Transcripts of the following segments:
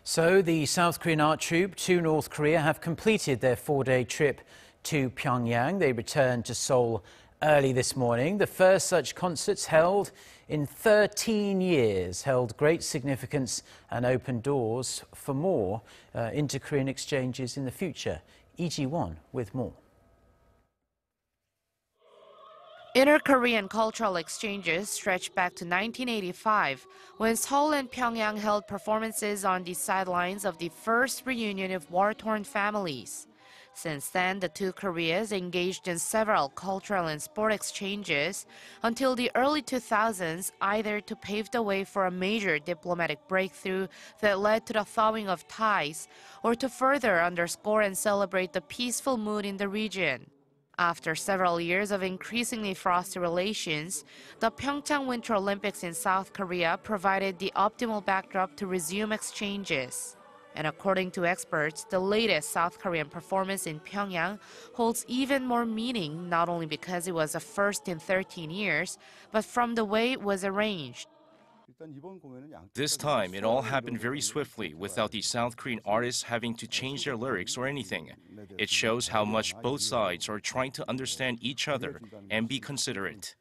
So the South Korean art troupe to North Korea have completed their 4-day trip to Pyongyang. They returned to Seoul early this morning. The first such concerts held in 13 years held great significance and opened doors for more inter-Korean exchanges in the future. Lee Ji-won with more. Inter-Korean cultural exchanges stretch back to 1985, when Seoul and Pyongyang held performances on the sidelines of the first reunion of war-torn families. Since then, the two Koreas engaged in several cultural and sport exchanges until the early 2000s, either to pave the way for a major diplomatic breakthrough that led to the thawing of ties, or to further underscore and celebrate the peaceful mood in the region. After several years of increasingly frosty relations, the PyeongChang Winter Olympics in South Korea provided the optimal backdrop to resume exchanges. And according to experts, the latest South Korean performance in Pyongyang holds even more meaning, not only because it was a first in 13 years, but from the way it was arranged. This time, it all happened very swiftly, without the South Korean artists having to change their lyrics or anything. It shows how much both sides are trying to understand each other and be considerate.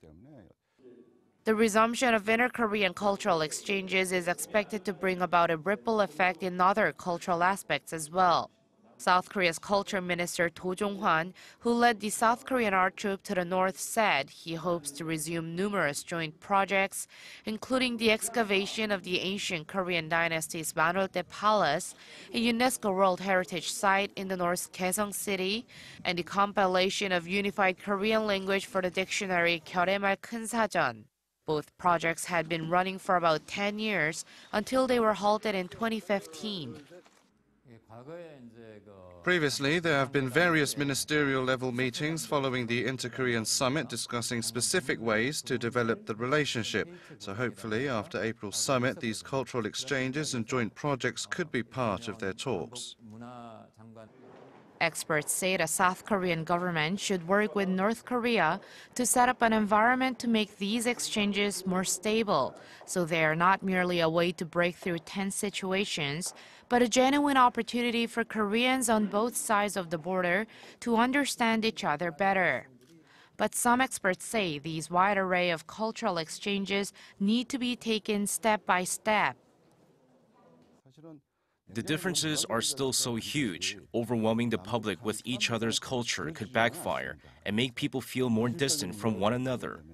The resumption of inter-Korean cultural exchanges is expected to bring about a ripple effect in other cultural aspects as well. South Korea's Culture Minister Do Jong-hwan, who led the South Korean art troupe to the north, said he hopes to resume numerous joint projects, including the excavation of the ancient Korean dynasty's Manoldae Palace, a UNESCO World Heritage Site in the North's Kaesong City, and the compilation of unified Korean language for the dictionary 결의말 큰사전. Both projects had been running for about 10 years until they were halted in 2015. Previously, there have been various ministerial-level meetings following the Inter-Korean Summit discussing specific ways to develop the relationship. So hopefully, after April's summit, these cultural exchanges and joint projects could be part of their talks. Experts say the South Korean government should work with North Korea to set up an environment to make these exchanges more stable, so they are not merely a way to break through tense situations, but a genuine opportunity for Koreans on both sides of the border to understand each other better. But some experts say these wide array of cultural exchanges need to be taken step by step. The differences are still so huge. Overwhelming the public with each other's culture could backfire and make people feel more distant from one another.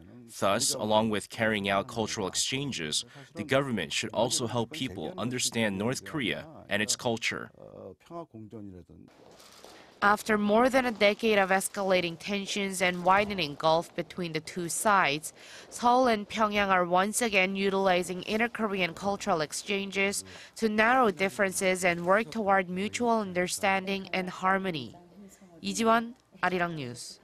Thus, along with carrying out cultural exchanges, the government should also help people understand North Korea and its culture. After more than a decade of escalating tensions and widening gulf between the two sides, Seoul and Pyongyang are once again utilizing inter-Korean cultural exchanges to narrow differences and work toward mutual understanding and harmony. Lee Ji-won, Arirang News.